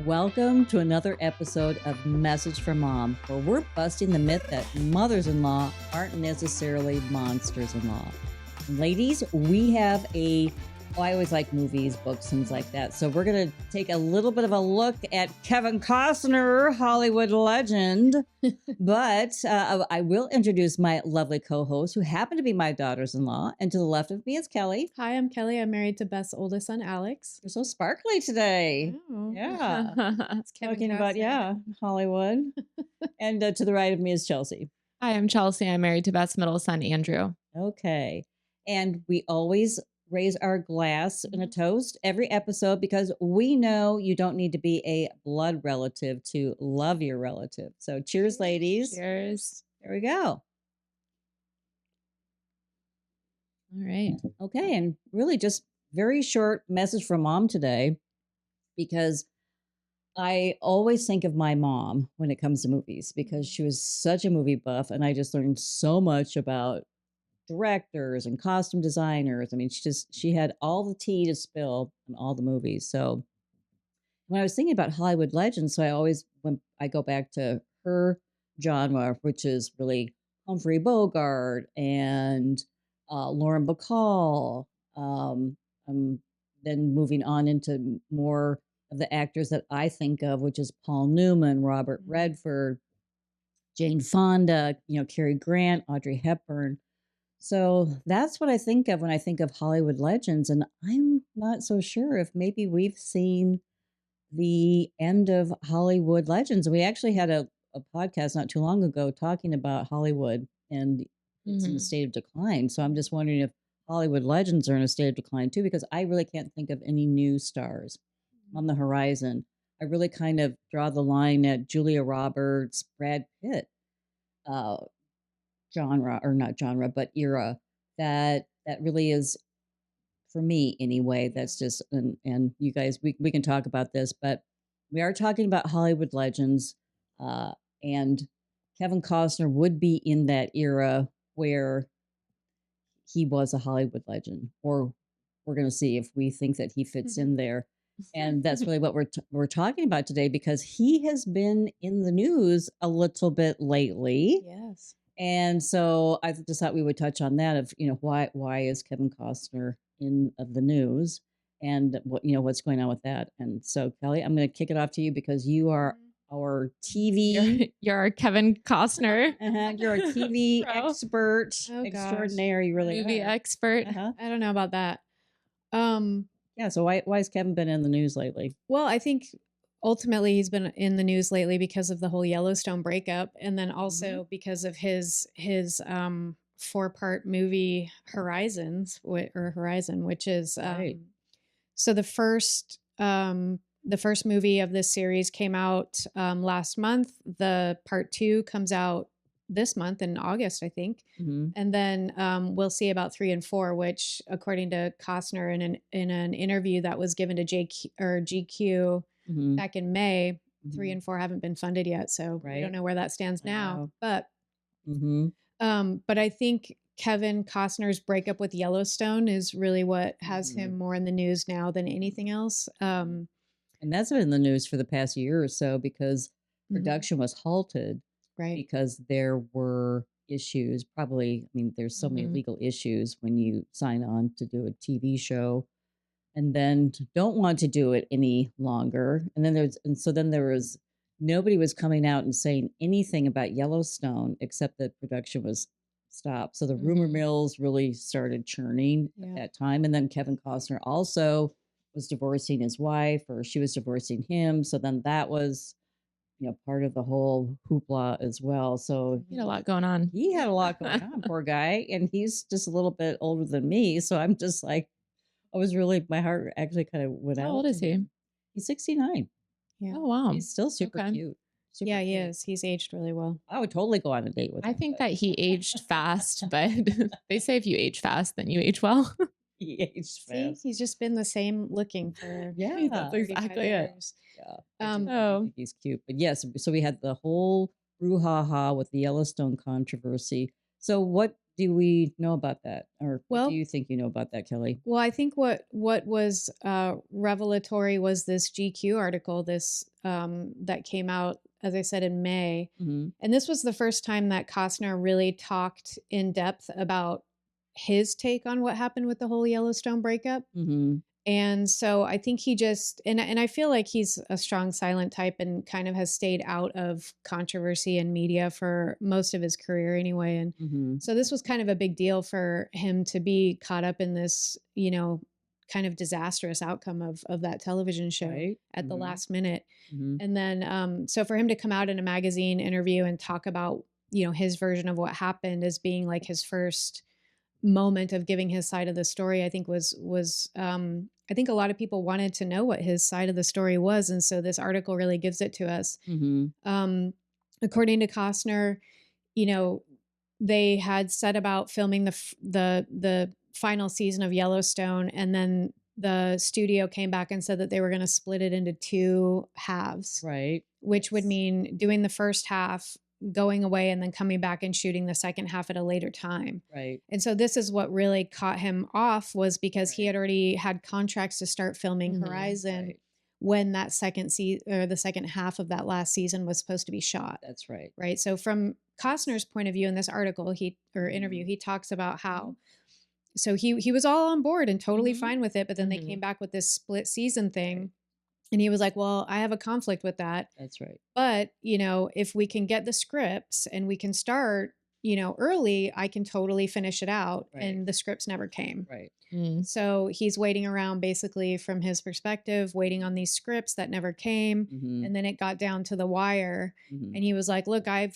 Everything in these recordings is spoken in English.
Welcome to another episode of Message from Mom, where we're busting the myth that mothers-in-law aren't necessarily monsters-in-law. Ladies, we have I always like movies, books, things like that. So we're going to take a little bit of a look at Kevin Costner, Hollywood legend. But I will introduce my lovely co-host, who happen to be my daughters-in-law. And to the left of me is Kelly. Hi, I'm Kelly. I'm married to Beth's oldest son, Alex. You're so sparkly today. Oh. Yeah. It's Kevin Talking Costner. about, Hollywood. And to the right of me is Chelsea. Hi, I'm Chelsea. I'm married to Beth's middle son, Andrew. Okay. And we always raise our glass in a toast every episode because we know you don't need to be a blood relative to love your relative. So cheers, ladies. Cheers. There we go. All right. Okay. And really just very short message from mom today, because I always think of my mom when it comes to movies, because she was such a movie buff and I just learned so much about directors and costume designers. I mean, she had all the tea to spill on all the movies. So when I was thinking about Hollywood legends, when I go back to her genre, which is really Humphrey Bogart and Lauren Bacall, then moving on into more of the actors that I think of, which is Paul Newman, Robert Redford, Jane Fonda, Cary Grant, Audrey Hepburn. So that's what I think of when I think of Hollywood legends. And I'm not so sure if maybe we've seen the end of Hollywood legends. We actually had a podcast not too long ago talking about Hollywood and it's in a state of decline. So I'm just wondering if Hollywood legends are in a state of decline too, because I really can't think of any new stars on the horizon. I really kind of draw the line at Julia Roberts, Brad Pitt, genre, or not genre, but era that really is, for me anyway. That's just, and you guys, we can talk about this, but we are talking about Hollywood legends, and Kevin Costner would be in that era where he was a Hollywood legend, or we're going to see if we think that he fits in there. And that's really what we're talking about today, because he has been in the news a little bit lately. Yes. And so I just thought we would touch on that of, why is Kevin Costner in the news, and what's going on with that. And so Kelly, I'm going to kick it off to you because you are our TV. You're our Kevin Costner. You're a TV Bro. expert extraordinaire. You really Movie are. expert. I don't know about that. Yeah. So why has Kevin been in the news lately? Well, I think ultimately he's been in the news lately because of the whole Yellowstone breakup, and then also because of his 4-part movie Horizon, which is Right. so the first movie of this series came out last month. The part 2 comes out this month in August, I think. And then we'll see about 3 and 4, which according to Costner in an interview that was given to GQ back in May, 3 and 4 haven't been funded yet. So we don't know where that stands now. But I think Kevin Costner's breakup with Yellowstone is really what has him more in the news now than anything else. And that's been in the news for the past year or so, because production was halted. Right. Because there were issues, probably, I mean, there's so many legal issues when you sign on to do a TV show and then don't want to do it any longer. And then there was nobody was coming out and saying anything about Yellowstone except that production was stopped. So the rumor mills really started churning at that time. And then Kevin Costner also was divorcing his wife, or she was divorcing him. So then that was, part of the whole hoopla as well. So He had a lot going on. He had a lot going on, poor guy. And he's just a little bit older than me. So I'm just like, my heart actually kind of went out. How old is he? He's 69. Yeah. Oh, wow. He's still super cute. Super he cute. is. He's aged really well. I would totally go on a date with him. I think that he aged fast, but they say if you age fast, then you age well. He aged See, fast. he's just been the same looking for That's exactly it. years. Yeah. Oh. I think he's cute. But yes, so we had the whole brouhaha with the Yellowstone controversy. So what do we know about that? Or what Well, do you think you know about that, Kelly? Well, I think what was revelatory was this GQ article, this that came out, as I said, in May, and this was the first time that Costner really talked in depth about his take on what happened with the whole Yellowstone breakup. And so I think he just, and I feel like he's a strong silent type and kind of has stayed out of controversy and media for most of his career anyway. And so this was kind of a big deal for him to be caught up in this, you know, kind of disastrous outcome of that television show at the last minute. And then, so for him to come out in a magazine interview and talk about, you know, his version of what happened as being like his first moment of giving his side of the story, I think was I think a lot of people wanted to know what his side of the story was, and so this article really gives it to us. According to Costner, you know, they had set about filming the final season of Yellowstone, and then the studio came back and said that they were going to split it into 2 halves, which would mean doing the first half, going away, and then coming back and shooting the second half at a later time. And so this is what really caught him off, was because he had already had contracts to start filming Horizon when that second or the second half of that last season was supposed to be shot. That's right. Right. So from Costner's point of view in this article, or interview, he talks about how, so he was all on board and totally fine with it, but then they came back with this split season thing. And he was like, well, I have a conflict with that. That's right. But, you know, if we can get the scripts and we can start, you know, early, I can totally finish it out. And the scripts never came. So he's waiting around, basically from his perspective, waiting on these scripts that never came. And then it got down to the wire. And he was like, look, I've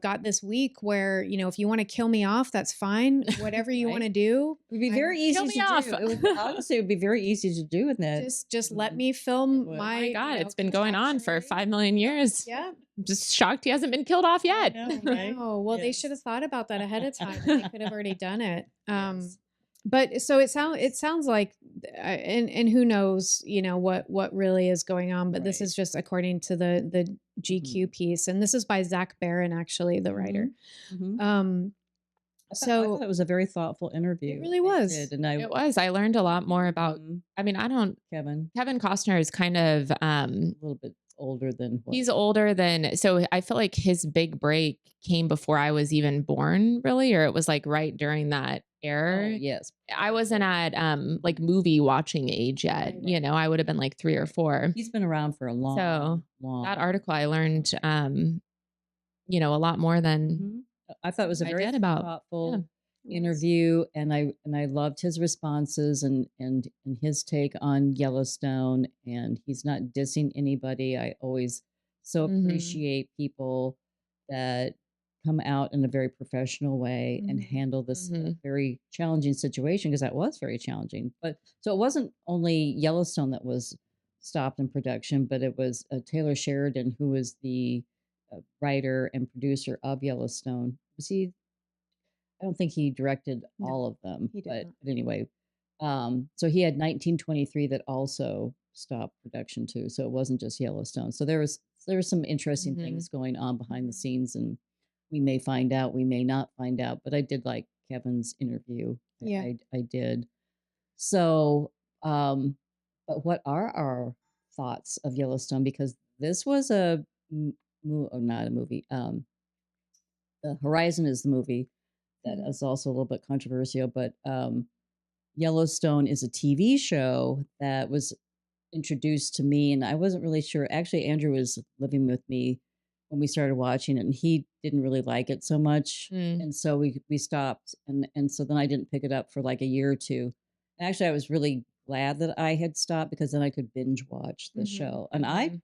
got this week where, you know, if you want to kill me off, that's fine. Whatever you want to do. It would be very easy kill to me off. do. It would, honestly, it would be very easy to do with that. Just let me film Oh my my God, you know, it's been going on for 5 million years. Yeah. I'm just shocked he hasn't been killed off yet. Oh, well, they should have thought about that ahead of time. They could have already done it. But so it sounds like, and who knows, you know, what really is going on, but this is just according to the GQ piece. And this is by Zach Barron, actually, the writer. I thought it was a very thoughtful interview. It really was. It was. I learned a lot more about, I mean, Kevin Costner is kind of, a little bit older than he's older than, so I feel like his big break came before I was even born, really, or it was like right during that era. Yes. I wasn't at like movie watching age yet. You know, I would have been like 3 or 4. He's been around for a long that article I learned you know, a lot more than I thought it was a very thoughtful interview, and I loved his responses and his take on Yellowstone, and he's not dissing anybody. I always so appreciate people that come out in a very professional way and handle this very challenging situation, because that was very challenging. But so it wasn't only Yellowstone that was stopped in production, but it was Taylor Sheridan, who was the writer and producer of Yellowstone. Was he? I don't think he directed all of them, but anyway. So he had 1923 that also stopped production too. So it wasn't just Yellowstone. So there was some interesting things going on behind the scenes, and we may find out, we may not find out. But I did like Kevin's interview. I did. So, but what are our thoughts of Yellowstone? Because this was not a movie. The Horizon is the movie that is also a little bit controversial, but Yellowstone is a TV show that was introduced to me, and I wasn't really sure. Actually, Andrew was living with me when we started watching it, and he didn't really like it so much, and so we stopped, and so then I didn't pick it up for like a year or two. Actually, I was really glad that I had stopped, because then I could binge watch the show, and I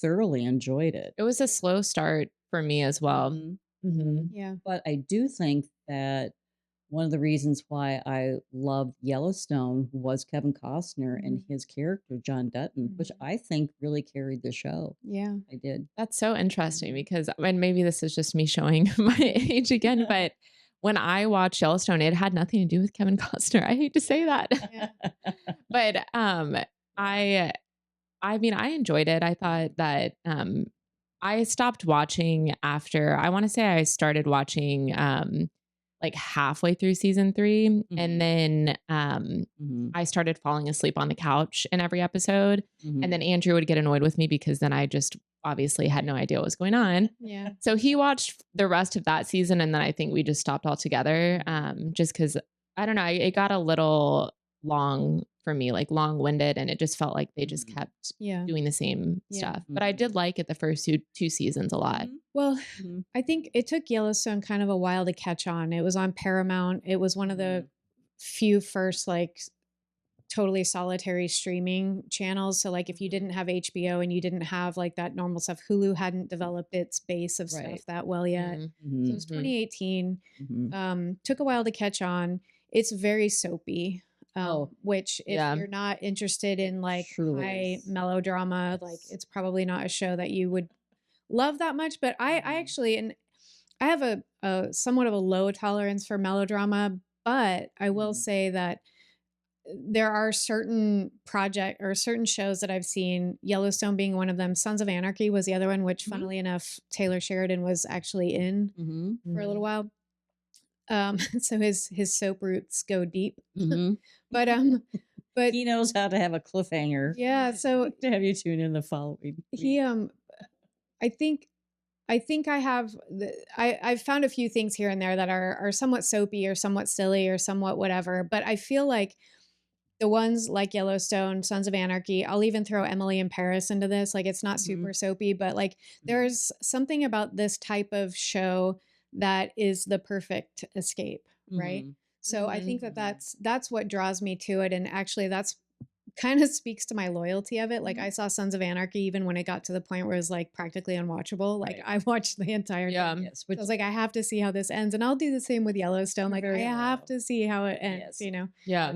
thoroughly enjoyed it. It was a slow start for me as well. Yeah. But I do think that one of the reasons why I loved Yellowstone was Kevin Costner and his character, John Dutton, which I think really carried the show. Yeah. I did. That's so interesting, because, and maybe this is just me showing my age again, but when I watched Yellowstone, it had nothing to do with Kevin Costner. I hate to say that. But I mean, I enjoyed it. I thought that I stopped watching after, I want to say I started watching like halfway through season 3. And then I started falling asleep on the couch in every episode. And then Andrew would get annoyed with me because then I just obviously had no idea what was going on. Yeah. So he watched the rest of that season. And then I think we just stopped altogether. Just because, I don't know, it got a little long for me, like long-winded, and it just felt like they just kept doing the same stuff. But I did like it the first two seasons a lot. Well, I think it took Yellowstone kind of a while to catch on. It was on Paramount. It was one of the few first like totally solitary streaming channels. So like if you didn't have HBO and you didn't have like that normal stuff, Hulu hadn't developed its base of stuff that well yet. So it was 2018. Took a while to catch on. It's very soapy. Which if you're not interested in like high melodrama, like it's probably not a show that you would love that much. But I actually, and I have a somewhat of a low tolerance for melodrama, but I will say that there are certain certain shows that I've seen, Yellowstone being one of them. Sons of Anarchy was the other one, which funnily enough, Taylor Sheridan was actually in for a little while. So his soap roots go deep, but he knows how to have a cliffhanger. Yeah. So to have you tune in the following week. I think I have, I've found a few things here and there that are somewhat soapy or somewhat silly or somewhat whatever, but I feel like the ones like Yellowstone, Sons of Anarchy, I'll even throw Emily in Paris into this. Like it's not super soapy, but like there's something about this type of show that is the perfect escape, right? So I think that's what draws me to it. And actually that's kind of speaks to my loyalty of it. Like I saw Sons of Anarchy even when it got to the point where it was like practically unwatchable. Like I watched the entire thing. Yes, I was like, I have to see how this ends. And I'll do the same with Yellowstone. Like I have to see how it ends, you know? Yeah.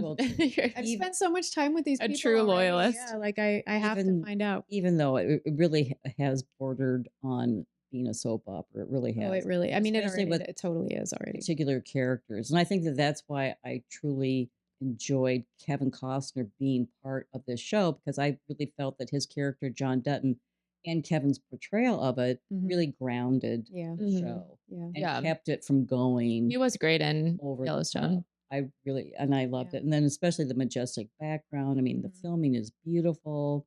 I've spent so much time with these people. A true already. loyalist. Yeah, like I have to find out. Even though it really has bordered on being a soap opera. It really has. Oh, it really, I mean, it totally is already. Particular characters. And I think that's why I truly enjoyed Kevin Costner being part of this show, because I really felt that his character, John Dutton, and Kevin's portrayal of it really grounded the show and kept it from going. He was great in over Yellowstone. I loved it. And then especially the majestic background. I mean, the filming is beautiful,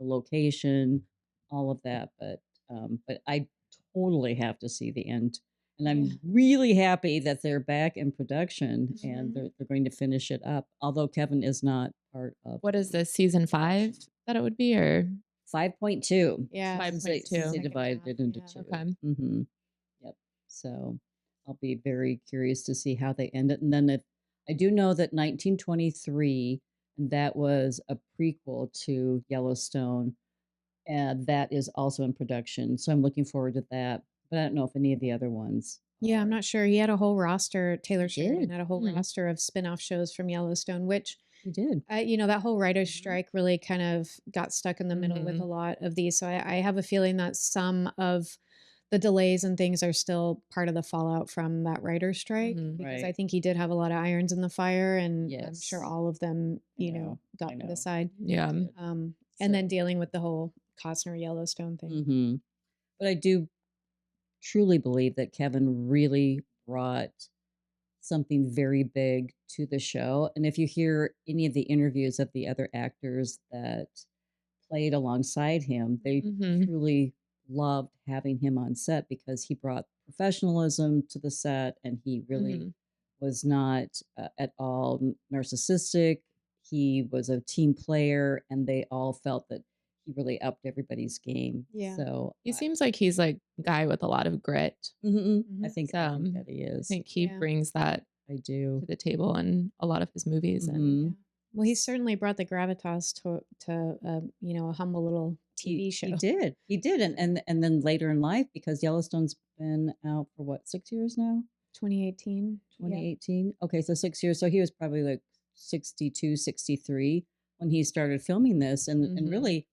the location, all of that. But I totally have to see the end. And I'm really happy that they're back in production and they're going to finish it up. Although Kevin is not part of. What is this, season 5 that it would be, or 5.2? Yeah, 5.2. They divided it into two. Okay. Yep. So I'll be very curious to see how they end it. And then I do know that 1923, that was a prequel to Yellowstone, and that is also in production. So I'm looking forward to that. But I don't know if any of the other ones. Yeah, I'm not sure. He had a whole roster. Taylor Sheridan had a whole roster of spin-off shows from Yellowstone, which he did. That whole writer's strike really kind of got stuck in the middle with a lot of these. So I have a feeling that some of the delays and things are still part of the fallout from that writer's strike, because I think he did have a lot of irons in the fire, and I'm sure all of them, got put aside. Yeah. And then dealing with the whole Costner Yellowstone thing. But I do truly believe that Kevin really brought something very big to the show. And if you hear any of the interviews of the other actors that played alongside him, they truly loved having him on set because he brought professionalism to the set, and he really was not at all narcissistic. He was a team player, and they all felt that he really upped everybody's game. Yeah. So he seems like he's like a guy with a lot of grit. I think that he is. I think he brings that to the table in a lot of his movies. And well, he certainly brought the gravitas to a humble little TV show. He did. And then later in life, because Yellowstone's been out for what, 6 years now? 2018. Okay, so 6 years. So he was probably like 62, 63 when he started filming this, and really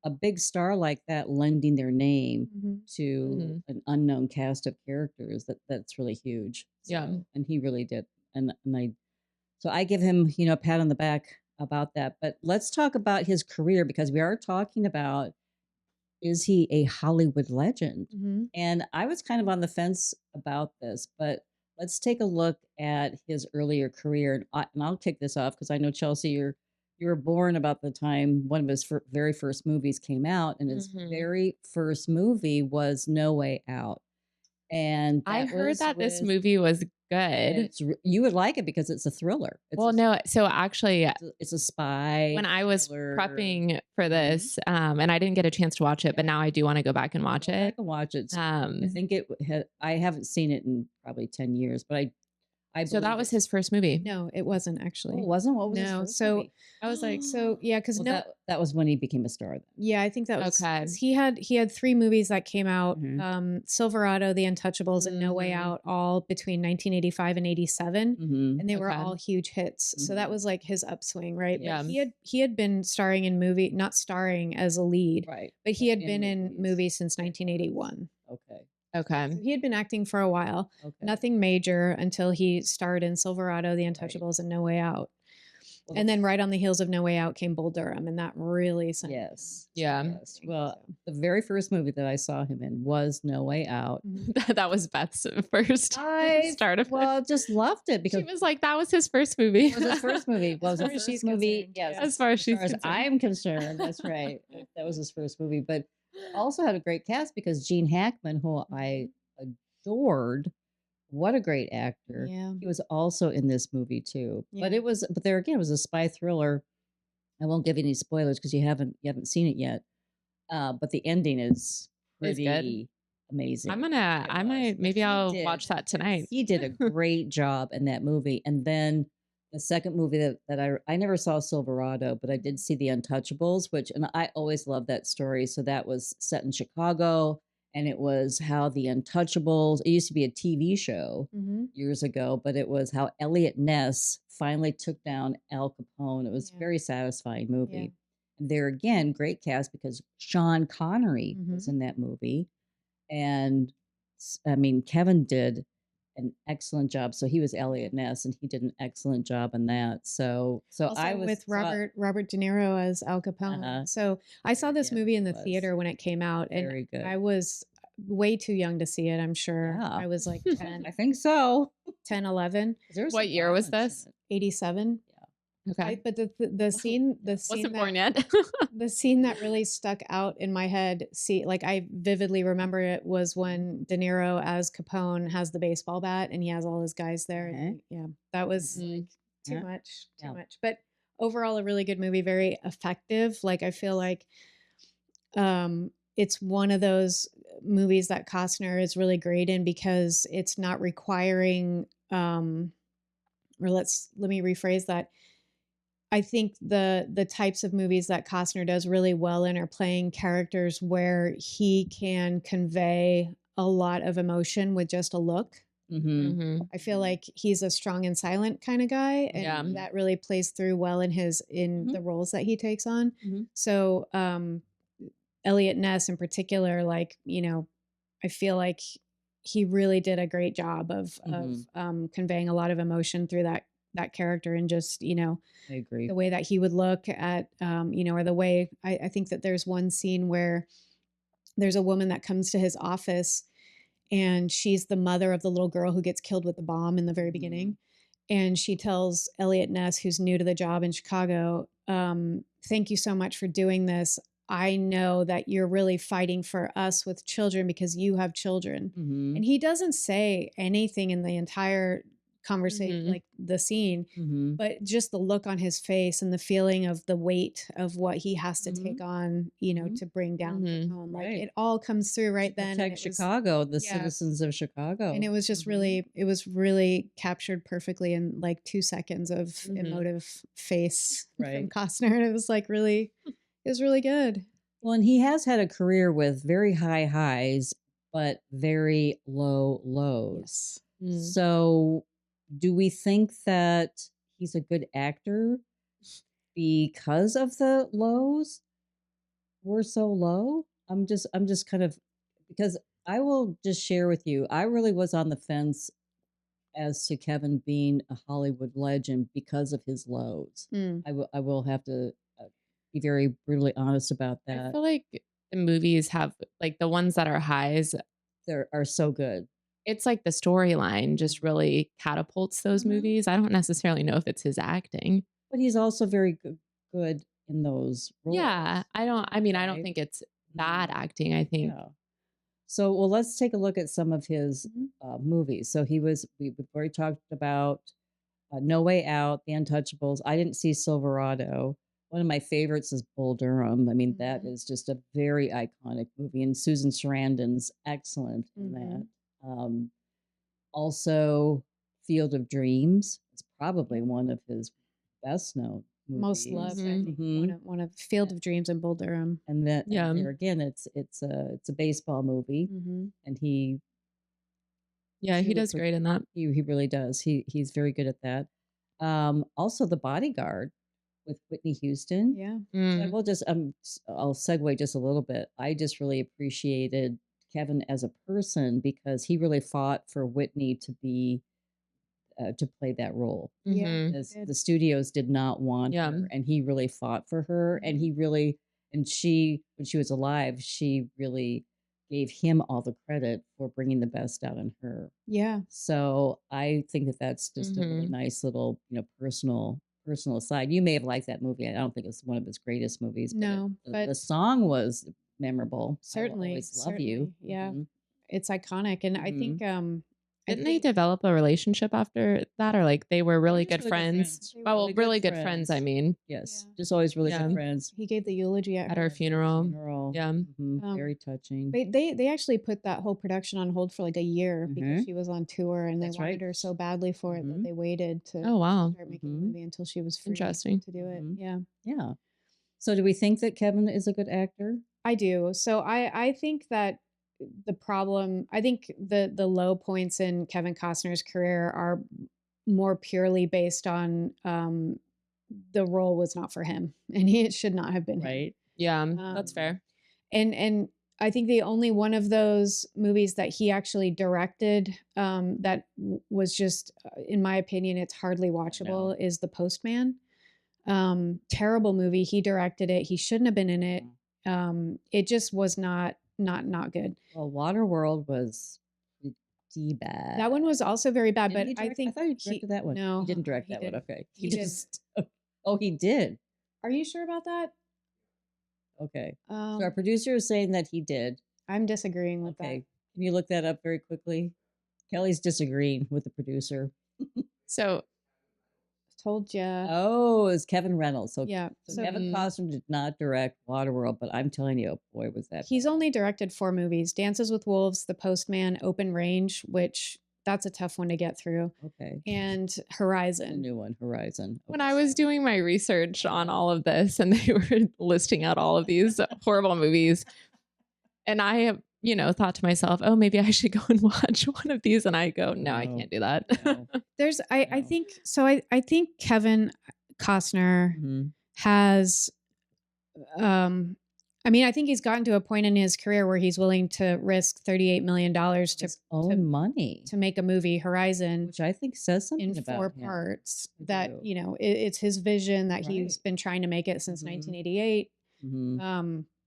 a big star like that lending their name to an unknown cast of characters, that's really huge. So, and he really did. And I give him, a pat on the back about that. But let's talk about his career, because we are talking about, is he a Hollywood legend? And I was kind of on the fence about this, but let's take a look at his earlier career, and I'll kick this off because I know Chelsea, you were born about the time one of his very first movies came out, and his very first movie was No Way Out. And I heard was that this with, movie was good. you would like it because it's a thriller. Well, no, so actually, it's a spy when I was thriller. prepping for this, and I didn't get a chance to watch it, but now I do want to go back and watch it. I can watch it. I think I haven't seen it in probably 10 years, but so that was his first movie. No, it wasn't actually. Oh, it wasn't? What was his No, first so movie? I was like, so yeah, because Well, that was when he became a star then. yeah, I think that was Okay. 'cause he had 3 movies that came out, Silverado, The Untouchables, and No Way Out, all between 1985 and 87, and they were all huge hits. So that was like his upswing, right? Yeah. But he had been starring in not starring as a lead, Right. but he had been in movies since 1981. Okay. So he had been acting for a while, nothing major until he starred in Silverado, The Untouchables, and No Way Out. Well, and then right on the heels of No Way Out came Bull Durham, and that really sent Yes. Well, the very first movie that I saw him in was No Way Out. That was Beth's first start of it. Just loved it because she was like, that was his first movie. It was his first movie. Well, it was his first movie. Yes. As far as I'm concerned. That's right. That was his first movie. But also had a great cast because Gene Hackman, who I adored, what a great actor. Yeah. He was also in this movie too. Yeah. But there again, it was a spy thriller. I won't give you any spoilers because you haven't seen it yet. But the ending is pretty amazing. I'll watch that tonight. He did a great job in that movie. And then the second movie that I never saw Silverado, but I did see The Untouchables, and I always loved that story. So that was set in Chicago, and it was how the Untouchables, it used to be a TV show years ago, but it was how Elliot Ness finally took down Al Capone. It was a very satisfying movie. Yeah. And there again, great cast because Sean Connery was in that movie. And I mean, Kevin did an excellent job. So he was Elliot Ness, and he did an excellent job in that. So also I was with Robert De Niro as Al Capone. So I saw this movie in the theater when it came out, and I was way too young to see it. I'm sure I was like 10. I think so. 10, 11. What year was this? 87. Okay. But the scene wasn't born yet. The scene that really stuck out in my head, like I vividly remember it, was when De Niro as Capone has the baseball bat and he has all his guys there. And that was like too much. But overall, a really good movie, very effective. Like I feel like it's one of those movies that Costner is really great in because it's not requiring let me rephrase that. I think the types of movies that Costner does really well in are playing characters where he can convey a lot of emotion with just a look. I feel like he's a strong and silent kind of guy, and that really plays through well in the roles that he takes on. So Elliot Ness in particular, like, I feel like he really did a great job of conveying a lot of emotion through that character, and just, I agree. The way that he would look at, or the way I think that there's one scene where there's a woman that comes to his office, and she's the mother of the little girl who gets killed with the bomb in the very beginning. And she tells Elliot Ness, who's new to the job in Chicago, thank you so much for doing this. I know that you're really fighting for us with children because you have children. And he doesn't say anything in the entire conversation, like the scene, but just the look on his face and the feeling of the weight of what he has to take on, to bring down Capone. Like it all comes through right then. Protect Chicago, the citizens of Chicago. And it was just really captured perfectly in like 2 seconds of emotive face from Costner. And it was like it was really good. Well, and he has had a career with very high highs, but very low lows. So do we think that he's a good actor because of the lows were so low? I'm just kind of, because I will just share with you, I really was on the fence as to Kevin being a Hollywood legend because of his lows. I will have to be very brutally honest about that. I feel like the movies have, like, the ones that are highs are so good. it's like the storyline just really catapults those movies. I don't necessarily know if it's his acting. But he's also very good in those roles. Yeah. I don't think it's bad acting. I think. Yeah. So, well, let's take a look at some of his movies. So we've already talked about No Way Out, The Untouchables. I didn't see Silverado. One of my favorites is Bull Durham. I mean, that is just a very iconic movie. And Susan Sarandon's excellent in that. Also, Field of Dreams. It's probably one of his best known movies. Most loved, I think. One of Field of Dreams and Bull Durham. And then there again, it's a baseball movie, and he does great in that. He really does. He's very good at that. Also, The Bodyguard with Whitney Houston. Yeah. So we'll just I'll segue just a little bit. I just really appreciated Kevin as a person because he really fought for Whitney to be to play that role. Yeah. The studios did not want her, and he really fought for her, and when she was alive, she really gave him all the credit for bringing the best out in her. Yeah. So I think that's just a really nice little, personal aside. You may have liked that movie. I don't think it's one of his greatest movies. No, but the song was memorable. Certainly. I Will Always Love You. Yeah. It's iconic. And I think didn't they develop a relationship after that, or like they were really good friends? Oh, well, really good friends. I mean, yes, just always really good friends. He gave the eulogy at her funeral. Yeah, very touching. They actually put that whole production on hold for like a year because she was on tour, and they wanted her so badly for it that they waited to start making the movie until she was free to do it. Yeah. So, do we think that Kevin is a good actor? I do. So I think that I think the low points in Kevin Costner's career are more purely based on the role was not for him, and it should not have been him. Yeah, that's fair. And I think the only one of those movies that he actually directed that was just, in my opinion, it's hardly watchable is The Postman. Terrible movie. He directed it. He shouldn't have been in it. It just was not good. Well, Waterworld was pretty bad. That one was also very bad, but I thought he directed that one. No, he didn't direct that one. Okay, he just. Oh, he did. Are you sure about that? Okay. So our producer is saying that he did. I'm disagreeing with that. Can you look that up very quickly? Kelly's disagreeing with the producer. So. Told you. Oh, it's Kevin Reynolds. So So Kevin Costner did not direct Waterworld, but I'm telling you, boy, was that. He's only directed 4 movies: Dances with Wolves, The Postman, Open Range, which that's a tough one to get through. Okay. And Horizon. A new one, Horizon. When I was doing my research on all of this, and they were listing out all of these horrible movies, and I have, thought to myself, oh, maybe I should go and watch one of these. And I go, no, I can't do that. No. I think, so I think Kevin Costner has, I think he's gotten to a point in his career where he's willing to risk $38 million to make a movie, Horizon, which I think says something in about 4 parts. That it's his vision that he's been trying to make it since 1988.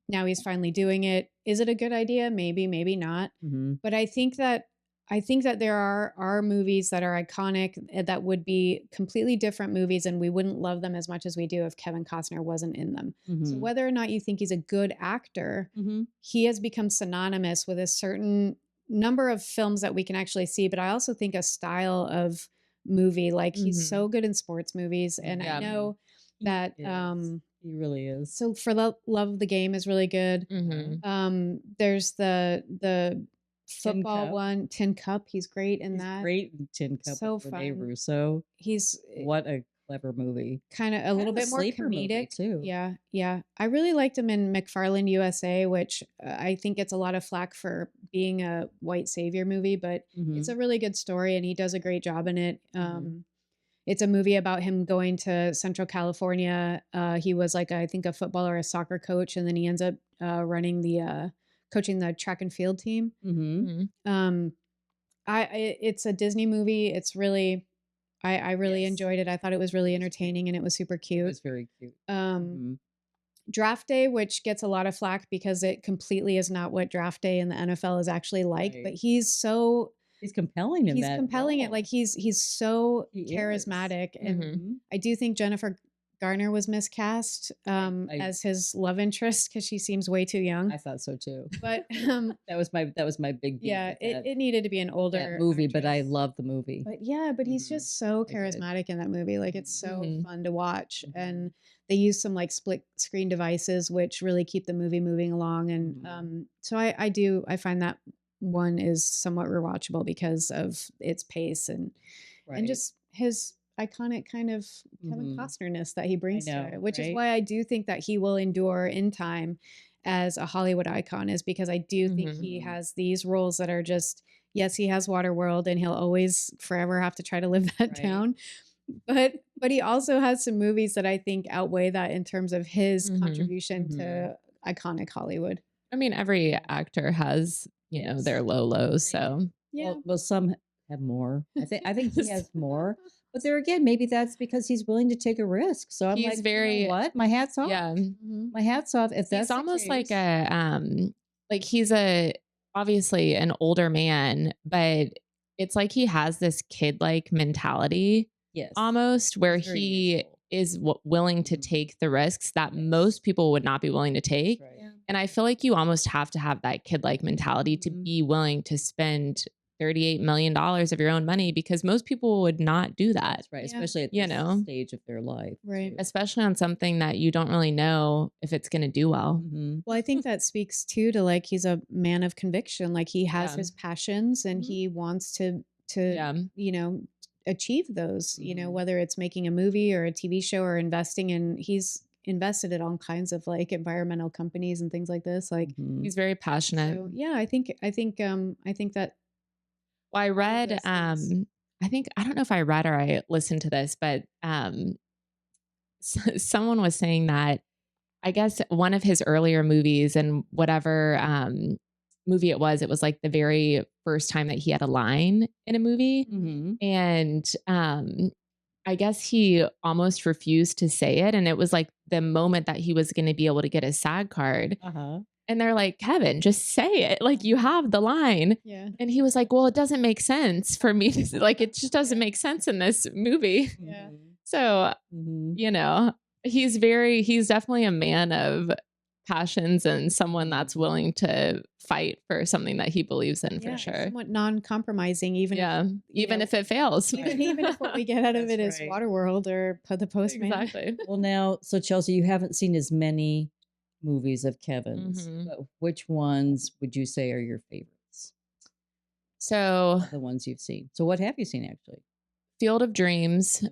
Now he's finally doing it. Is it a good idea? Maybe, maybe not. But I think that there are movies that are iconic that would be completely different movies, and we wouldn't love them as much as we do if Kevin Costner wasn't in them. So whether or not you think he's a good actor, he has become synonymous with a certain number of films that we can actually see. But I also think a style of movie, like he's so good in sports movies. And I know that he really is. So For Love of the Game is really good. There's the football one, Tin Cup. He's great in that. Great in Tin Cup. So fun. Rene Russo. What a clever movie. Kind of a little bit more comedic too. Yeah. I really liked him in McFarland USA, which I think gets a lot of flack for being a white savior movie, but it's a really good story, and he does a great job in it. It's a movie about him going to Central California. He was like, I think, a football or a soccer coach, and then he ends up coaching the track and field team. It's a Disney movie. It's really, I really enjoyed it. I thought it was really entertaining, and it was super cute. It was very cute. Draft Day, which gets a lot of flack because it completely is not what Draft Day in the NFL is actually like. But he's so He's compelling in he's that compelling it. role. Like he's so He is. charismatic, and Mhm. I do think Jennifer Garner was miscast as his love interest because she seems way too young. I thought so too. But that was my big beef yeah, with that, it needed to be an older that movie, but I actress. love the movie. But yeah, but he's just so I did. charismatic in that movie. Like it's so Mhm. fun to watch, and they use some like split screen devices which really keep the movie moving along. And so I find that one is somewhat rewatchable because of its pace and just his iconic kind of Kevin Costner-ness that he brings to it, which is why I do think that he will endure in time as a Hollywood icon, is because I do think he has these roles that are just, yes, he has Waterworld and he'll always forever have to try to live that down. But he also has some movies that I think outweigh that in terms of his contribution to iconic Hollywood. I mean, every actor has, you know, their low lows. So Yeah. Well, some have more. I think he has more. But there again, maybe that's because he's willing to take a risk. So I'm he's like, very, you know what? My hat's off. yeah. My hat's off. If that's He's almost the like case. like he's obviously an older man, but it's like he has this kid-like mentality. Yes. Almost where He's very he youthful. is willing to take the risks that most people would not be willing to take. And I feel like you almost have to have that kid-like mentality to be willing to spend $38 million of your own money, because most people would not do that. That's right. Especially at this stage of their life. Right. Especially on something that you don't really know if it's going to do well. Well, I think that speaks too to like he's a man of conviction. Like he has his passions and he wants to you know, achieve those, you know, whether it's making a movie or a TV show or investing in, he's invested in all kinds of like environmental companies and things like this. Like he's very passionate. So, yeah, I think that. Well, I read, I don't know if I read or I listened to this, but someone was saying that I guess one of his earlier movies, and whatever movie it was like the very first time that he had a line in a movie. And I guess he almost refused to say it. And it was like the moment that he was going to be able to get his SAG card. And they're like, Kevin, just say it. Like, you have the line. Yeah. And he was like, well, it doesn't make sense for me to, like, it just doesn't make sense in this movie. Yeah. So, you know, he's definitely a man of passions and someone that's willing to fight for something that he believes in, for sure. Somewhat non-compromising, even if it fails. Even if what we get out of it is Waterworld or The Postman. Exactly. Well, now, so Chelsea, you haven't seen as many movies of Kevin's, but which ones would you say are your favorites? So the ones you've seen. So what have you seen actually? Field of Dreams.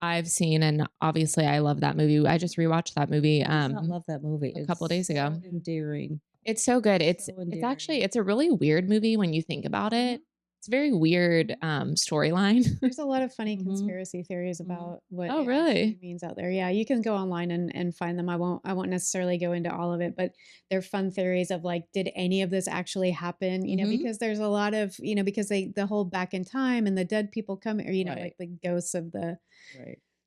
I've seen, and obviously I love that movie. I just rewatched that movie. I love that movie. A couple of days ago. So endearing. It's so good. It's actually, it's a really weird movie when you think about it. It's a very weird storyline. There's a lot of funny conspiracy theories about what it really means out there. Yeah, you can go online and find them. I won't necessarily go into all of it, but they're fun theories of like, did any of this actually happen? You know, because there's a lot of, you know, because the whole back in time and the dead people come, or, you know, like the ghosts of the.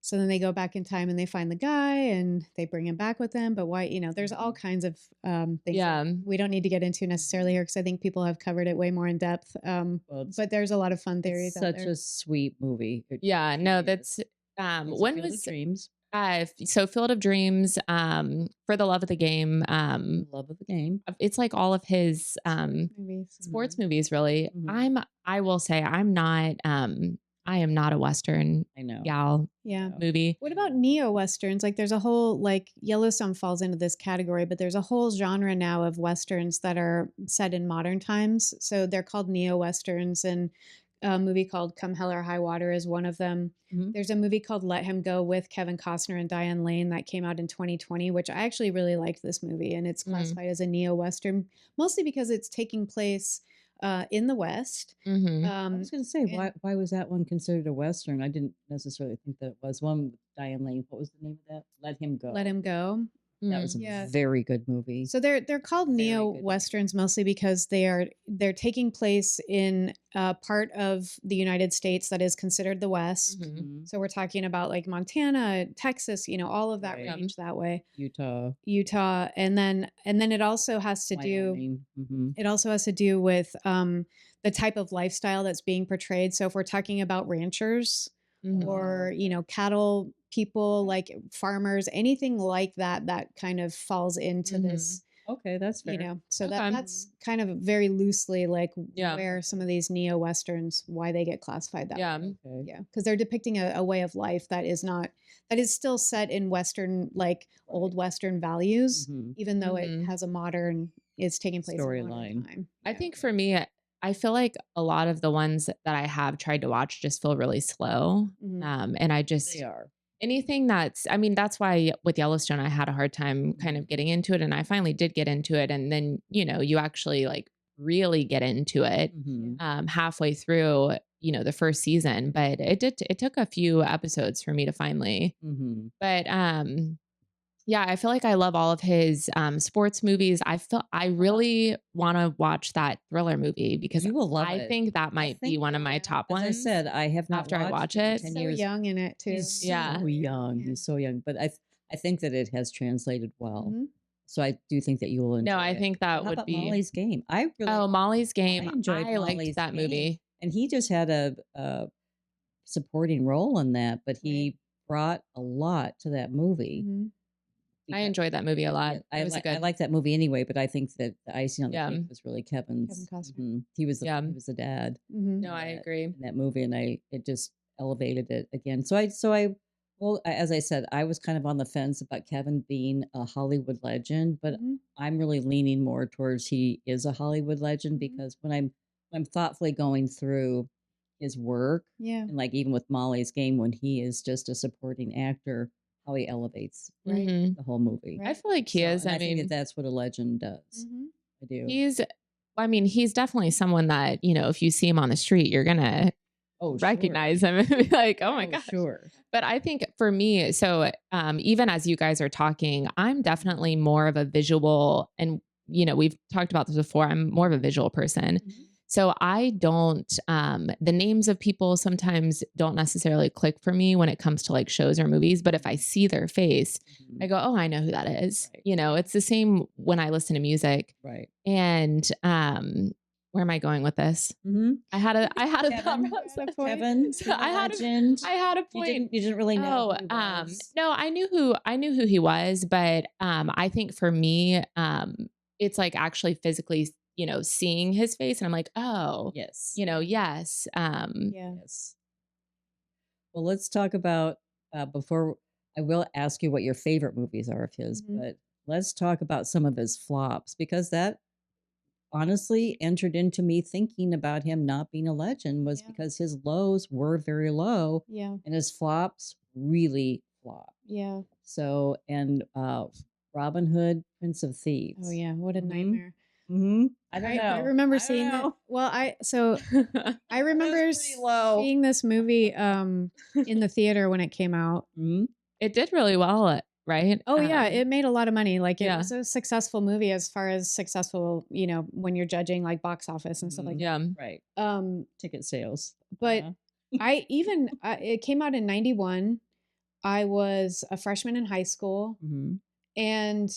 So then they go back in time and they find the guy and they bring him back with them. But why, you know, there's all kinds of things that we don't need to get into necessarily here because I think people have covered it way more in depth. But there's a lot of fun theories out there. Such a sweet movie. That's when was Dreams? So Field of Dreams, For the Love of the Game. Love of the Game. It's like all of his sports movies, really. I will say I am not a Western gal movie. What about neo-Westerns? Like there's a whole, like Yellowstone falls into this category, but there's a whole genre now of Westerns that are set in modern times. So they're called neo-Westerns, and a movie called Come Hell or High Water is one of them. There's a movie called Let Him Go with Kevin Costner and Diane Lane that came out in 2020, which I actually really liked this movie. And it's classified as a neo-Western, mostly because it's taking place in the West. I was going to say, why was that one considered a Western? I didn't necessarily think that it was. One with Diane Lane. What was the name of that? Let Him Go. Let Him Go. That was a very good movie. So they're called neo-Westerns mostly because they're taking place in a part of the United States that is considered the West. So we're talking about like Montana, Texas, you know, all of that range that way. Utah, and then it also has to do. It also has to do with the type of lifestyle that's being portrayed. So if we're talking about ranchers or, you know, cattle people, like farmers, anything like that, that kind of falls into this. Okay, that's fair. You know, so that's kind of very loosely like where some of these neo-Westerns, why they get classified that way. Okay. Yeah, because they're depicting a way of life that is still set in Western, like old Western values, even though it has a modern, it's taking place in modern time. I think for me, I feel like a lot of the ones that I have tried to watch just feel really slow. And I just... They are. Anything that's, I mean, that's why with Yellowstone, I had a hard time kind of getting into it. And I finally did get into it. And then, you know, you actually like really get into it halfway through, you know, the first season. But it took a few episodes for me to finally. But yeah, I feel like I love all of his sports movies. I really want to watch that thriller movie because you will love I it. think that might be one of my top ones. As I said, I have not after I watch it. He's so young in it too. He's so young. He's so young. But I think that it has translated well. So I do think that you will enjoy it. No, I think that How would about be Molly's Game. Molly's Game. I liked that movie. And he just had a supporting role in that, but he brought a lot to that movie. I enjoyed that movie a lot. I like that movie anyway, but I think that the icing on the cake was really Kevin Costner. He was the dad. No, I agree. In that movie, and it just elevated it again. Well, as I said, I was kind of on the fence about Kevin being a Hollywood legend, but I'm really leaning more towards he is a Hollywood legend because when I'm thoughtfully going through his work, and like even with Molly's Game, when he is just a supporting actor, how he elevates the whole movie. I feel like he is. I think that's what a legend does. I do. He's definitely someone that, you know, if you see him on the street, you're gonna recognize him and be like, oh my gosh. Sure. But I think for me, so even as you guys are talking, I'm definitely more of a visual, and you know, we've talked about this before. I'm more of a visual person. So I don't, the names of people sometimes don't necessarily click for me when it comes to like shows or movies. But if I see their face, I go, oh, I know who that is. You know, it's the same when I listen to music. Right. And where am I going with this? I had a thought process. Kevin, so I had a point. You didn't really know. No, I knew who he was, but I think for me, it's like actually physically, you know, seeing his face, and I'm like, oh, yes, you know, yes, yes. Well, let's talk about before I will ask you what your favorite movies are of his, but let's talk about some of his flops, because that honestly entered into me thinking about him not being a legend was because his lows were very low, and his flops really flopped. So, and Robin Hood, Prince of Thieves. Oh yeah, what a nightmare. I don't know. I remember seeing that. Well, I remember seeing this movie in the theater when it came out. It did really well, right? Oh yeah, it made a lot of money. Like it was a successful movie as far as successful, you know, when you're judging like box office and stuff like that. Right. Ticket sales. But it came out in 91. I was a freshman in high school, and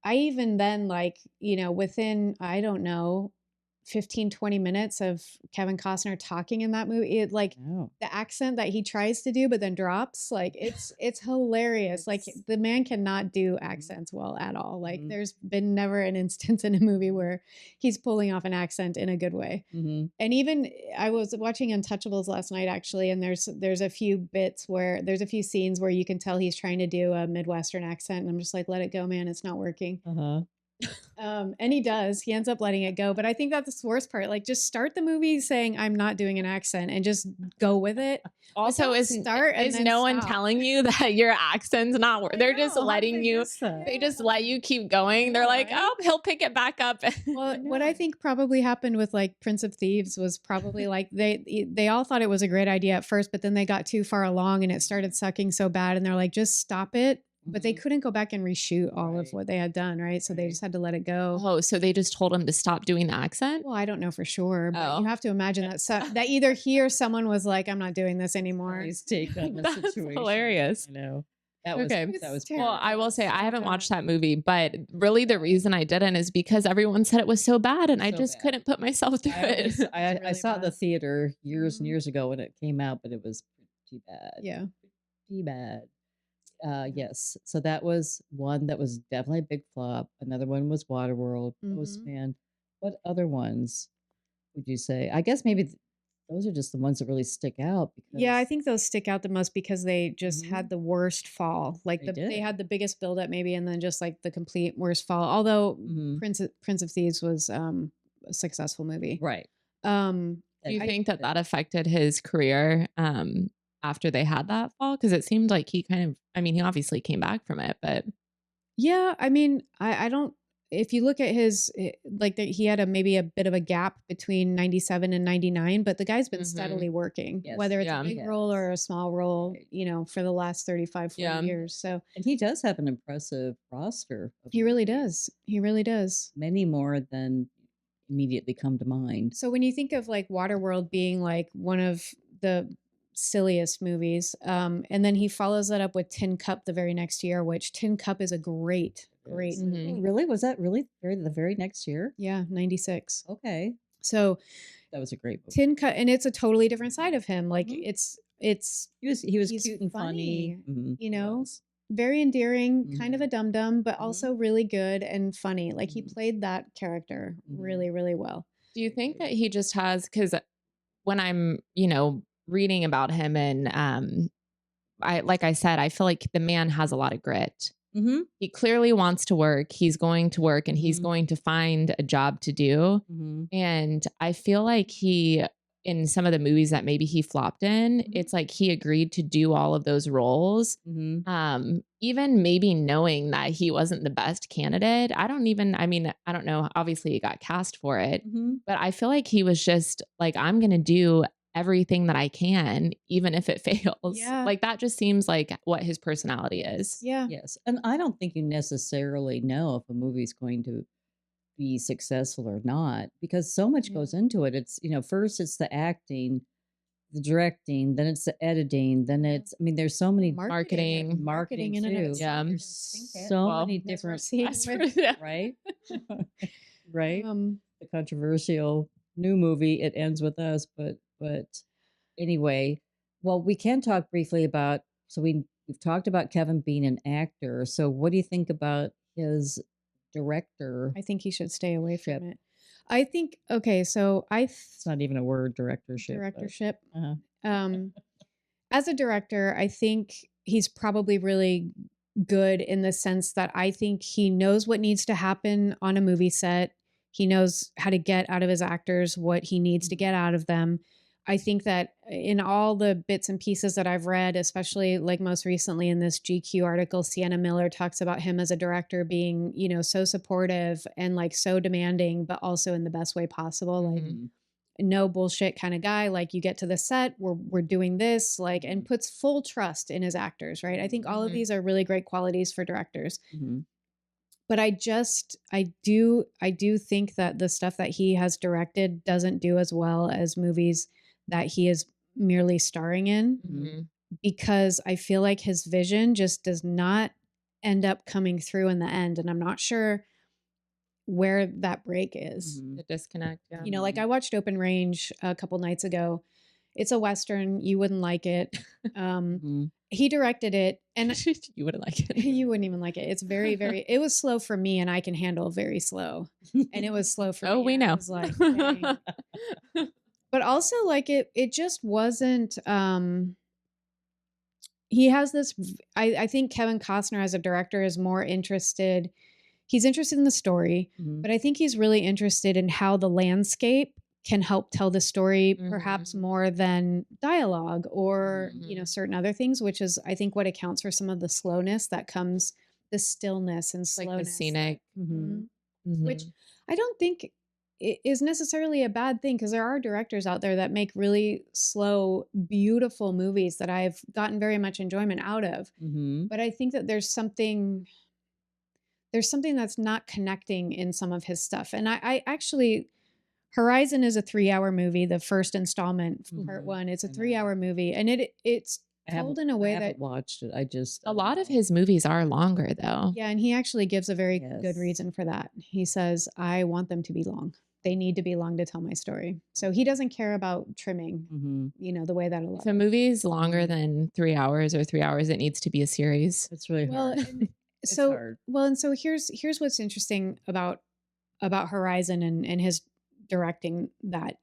I even then, like, you know, within, I don't know, 15, 20 minutes of Kevin Costner talking in that movie, it like the accent that he tries to do, but then drops, like it's hilarious. Like the man cannot do accents well at all. Like there's been never an instance in a movie where he's pulling off an accent in a good way. And even I was watching Untouchables last night actually, and there's a few bits where there's a few scenes where you can tell he's trying to do a Midwestern accent, and I'm just like, let it go, man, it's not working. And he ends up letting it go. But I think that's the worst part. Like, just start the movie saying I'm not doing an accent and just go with it. Also, is no one telling you that your accent's not working? They're just letting you, they just let you keep going. They're like, oh, he'll pick it back up. Well, what I think probably happened with like Prince of Thieves was probably like they all thought it was a great idea at first, but then they got too far along and it started sucking so bad. And they're like, just stop it. But they couldn't go back and reshoot all of what they had done, right? So they just had to let it go. Oh, so they just told him to stop doing the accent? Well, I don't know for sure, but you have to imagine that either he or someone was like, I'm not doing this anymore. His take on the situation. Hilarious. I know. That was Okay. that was terrible. Well, I will say I haven't bad. watched that movie, but really the reason I didn't is because everyone said it was so bad and I So just bad. couldn't put myself through it. I really saw it in the bad. theater years and Mhm. years ago when it came out, but it was pretty bad. Yeah. Pretty bad. Yes. So that was one that was definitely a big flop. Another one was Waterworld. Those, Mhm. man, what other ones would you say? I guess maybe those are just the ones that really stick out Yeah, I because think those stick out the most because they just Mhm. had the worst fall. Like They they did. had the biggest buildup maybe, and then just like the complete worst fall. Although Mhm. Prince of Thieves was a successful movie. Right. Um, Do you I- think that that affected his career after they had that fall? Because it seemed like he kind of, I mean, he obviously came back from it, but yeah, I mean, I don't. If you look at his like he had maybe a bit of a gap between 97 and 99, but the guy's been Mhm. steadily working, Yes, whether it's yeah. a big he role or has. a small role, Right. you know, for the last 35, 40 Yeah. years. So And he does have an impressive roster of he really movies. does. He really does. Many more than immediately come to mind. So when you think of like Waterworld being like one of the silliest movies, and then he follows that up with Tin Cup the very next year, which Tin Cup is a great Yes. movie. Oh, really? Was that really the very next year? Yeah, 96. Okay. So That was a great movie. Tin Cup, and it's a totally different side of him. Like Mhm. it's He was he's cute and funny. Mhm, you he know, was. very endearing, kind of a dum dum, but Mhm. also really good and funny. Like he Mhm. played that character Mhm. really, really well. Do you think that he just has, because when I'm, reading about him and like I said, I feel like the man has a lot of grit. Mhm. He clearly wants to work. He's going to work and he's Mhm. going to find a job to do. Mhm. And I feel like in some of the movies that maybe he flopped in, Mhm. it's like he agreed to do all of those roles. Mhm. Even maybe knowing that he wasn't the best candidate. I don't know. Obviously he got cast for it, Mhm. but I feel like he was just like, I'm going to do everything that I can, even if it fails. Yeah. Like that just seems like what his personality is. Yeah. Yes. And I don't think you necessarily know if a movie's going to be successful or not because so much Yeah. goes into it. It's, first it's the acting, the directing, then it's the editing, then Yeah. it's there's so many Marketing. marketing in and of too. Yeah. itself. There's so many As we're different seeing That's with- yeah. right? Right? um, The controversial new movie It Ends With Us, but anyway, well, we can talk briefly about so we've talked about Kevin being an actor. So what do you think about his director? I think he should stay away Ship. from it. I think okay, so It's not even a word, directorship. but- directorship. uh-huh. As a director, I think he's probably really good in the sense that I think he knows what needs to happen on a movie set. He knows how to get out of his actors what he needs to get out of them. I think that in all the bits and pieces that I've read, especially like most recently in this GQ article, Sienna Miller talks about him as a director being, so supportive and like so demanding, but also in the best way possible. Like Mhm. no bullshit kind of guy. Like you get to the set, we're doing this, like, and puts full trust in his actors, right? I think all of Mhm. these are really great qualities for directors. Mhm. But I do think that the stuff that he has directed doesn't do as well as movies that he is merely starring in, Mhm. because I feel like his vision just does not end up coming through in the end. And I'm not sure where that break is. Mhm. The disconnect. Yeah. Like I watched Open Range a couple nights ago. It's a Western. You wouldn't like it. Mhm. He directed it, and You wouldn't like it. you wouldn't even like it. It's very, very, it was slow for me, and I can handle very slow. And it was slow for me. Oh, we and I know. was like, dang. But also like it just wasn't, he has this, I think Kevin Costner as a director is more interested. He's interested in the story, Mhm. but I think he's really interested in how the landscape can help tell the story perhaps more than dialogue or, certain other things, which is, I think, what accounts for some of the slowness that comes, the stillness and Like slowness. the scenic. Mhm. Which I don't think is necessarily a bad thing, because there are directors out there that make really slow, beautiful movies that I've gotten very much enjoyment out of. Mhm. But I think that there's something that's not connecting in some of his stuff. And I actually, Horizon is a 3-hour movie, the first installment, part Mhm. one. It's a I know. 3-hour movie, and it's told in a I way haven't that watched it. I just A lot of his movies are longer though. yeah, and he actually gives a very good Yes. reason for that. He says, "I want them to be long. They need to be long to tell my story." So he doesn't care about trimming, the way that a lot If a movie is longer than 3 hours or 3 hours, it needs to be a series. It's really well, hard. and It's so hard. here's what's interesting about Horizon and his directing that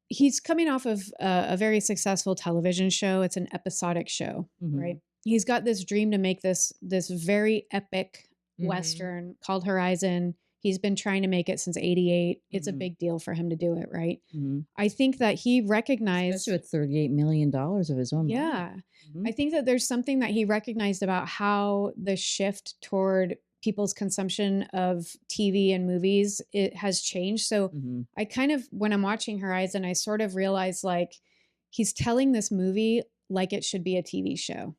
he's coming off of a very successful television show. It's an episodic show, right? He's got this dream to make this very epic Western called Horizon. He's been trying to make it since '88. It's a big deal for him to do it, right? I think that he recognized, especially with $38 million of his own money. yeah, I think that there's something that he recognized about how the shift toward people's consumption of TV and movies, it has changed. So I kind of, when I'm watching Horizon, I sort of realize like he's telling this movie like it should be a TV show.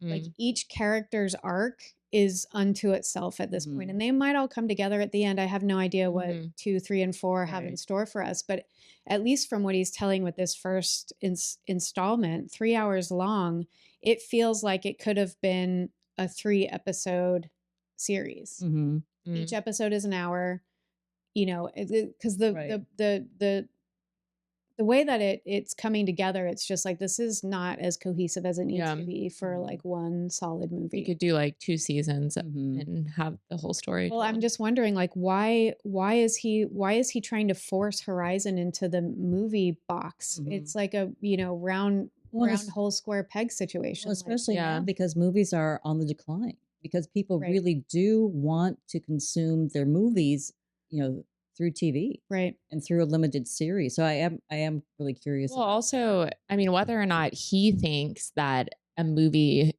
Like each character's arc is unto itself at this point, and they might all come together at the end. I have no idea what 2, 3, and 4 have in store for us, but at least from what he's telling with this first installment, 3 hours long, it feels like it could have been a 3-episode series. Each episode is an hour, because the way that it's coming together, it's just like, this is not as cohesive as it needs to be for like one solid movie. You could do like 2 seasons and have the whole story. Well, I'm just wondering, like, why is he trying to force Horizon into the movie box? It's like a round hole square peg situation. Well, especially now because movies are on the decline, because people really do want to consume their movies, through TV, right, and through a limited series. So I am really curious. Well, also, I mean, whether or not he thinks that a movie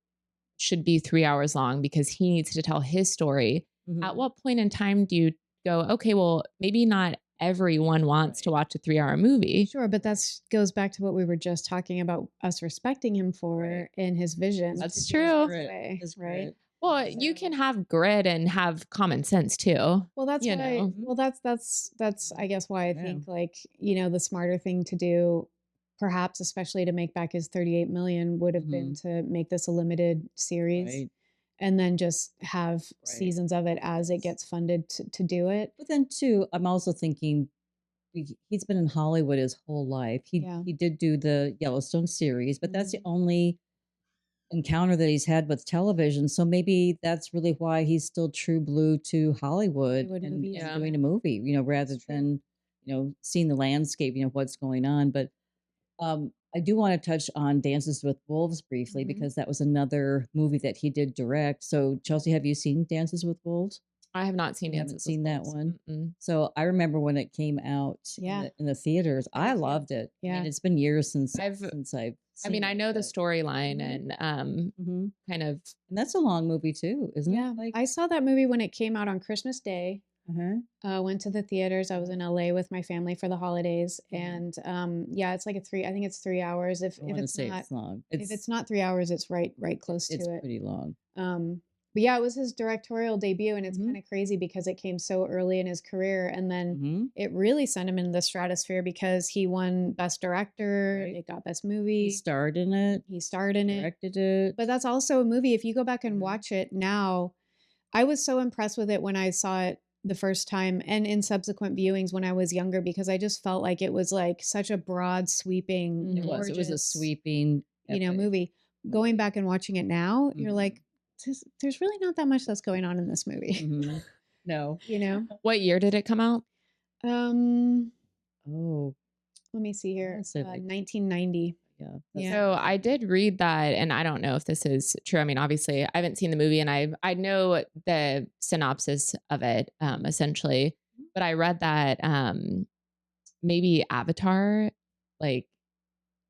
should be 3 hours long because he needs to tell his story. At what point in time do you go, okay, well, maybe not everyone wants to watch a 3-hour movie? Sure, but that goes back to what we were just talking about, us respecting him for in his vision. That's true. Right? Well, you can have grit and have common sense too. Well, that's why. Well, that's I guess why I think like the smarter thing to do, perhaps especially to make back his 38 million, would have been to make this a limited series, and then just have seasons of it as it gets funded to do it. But then too, I'm also thinking he's been in Hollywood his whole life. He did do the Yellowstone series, but that's the only encounter that he's had with television. So maybe that's really why he's still true blue to Hollywood and doing a movie, rather than, seeing the landscape, what's going on. But I do want to touch on Dances with Wolves briefly, because that was another movie that he did direct. So Chelsea, have you seen Dances with Wolves? I have not seen Dances with Wolves. That one. So I remember when it came out in the theaters, I loved it. Yeah. And it's been years since I've I know the storyline and kind of. And that's a long movie too, isn't it? Like, I saw that movie when it came out on Christmas Day. Went to the theaters. I was in LA with my family for the holidays, and it's like I think it's 3 hours. If it's not long, if it's not 3 hours, it's right close to it. It's pretty long. But yeah, it was his directorial debut, and it's kind of crazy because it came so early in his career, and then it really sent him into the stratosphere because he won Best Director. It got Best Movie. He starred in it. Directed it. But that's also a movie. If you go back and watch it now, I was so impressed with it when I saw it the first time, and in subsequent viewings when I was younger, because I just felt like it was like such a broad, sweeping, it was a sweeping, movie. Going back and watching it now, you're like, there's really not that much that's going on in this movie. No. What year did it come out? Let me see here. 1990. Yeah. So I did read that, and I don't know if this is true. I mean, obviously I haven't seen the movie, and I know the synopsis of it, essentially, but I read that maybe Avatar like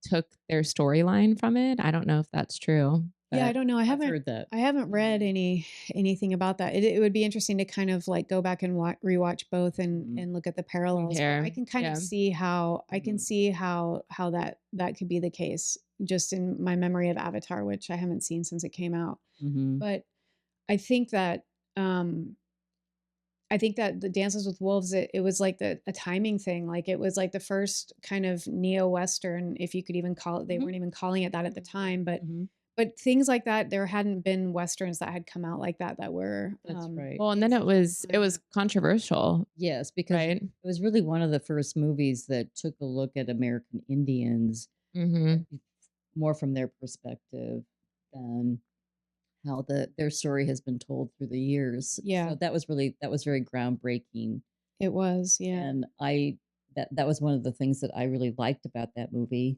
took their storyline from it. I don't know if that's true. Yeah, I don't know. I haven't heard that. I haven't read anything about that. It would be interesting to kind of like go back and rewatch both and look at the parallels. I can kind of see how how that could be the case, just in my memory of Avatar, which I haven't seen since it came out. But I think that I think that the Dances with Wolves, it was like a timing thing. Like it was like the first kind of neo-Western, if you could even call it, they weren't even calling it that at the time, but things like that, there hadn't been Westerns that had come out like that were, That's right. Well, and then it was controversial. Yes, because Right? it was really one of the first movies that took a look at American Indians more from their perspective than how their story has been told through the years. Yeah. So that was very groundbreaking. It was, yeah. And that was one of the things that I really liked about that movie.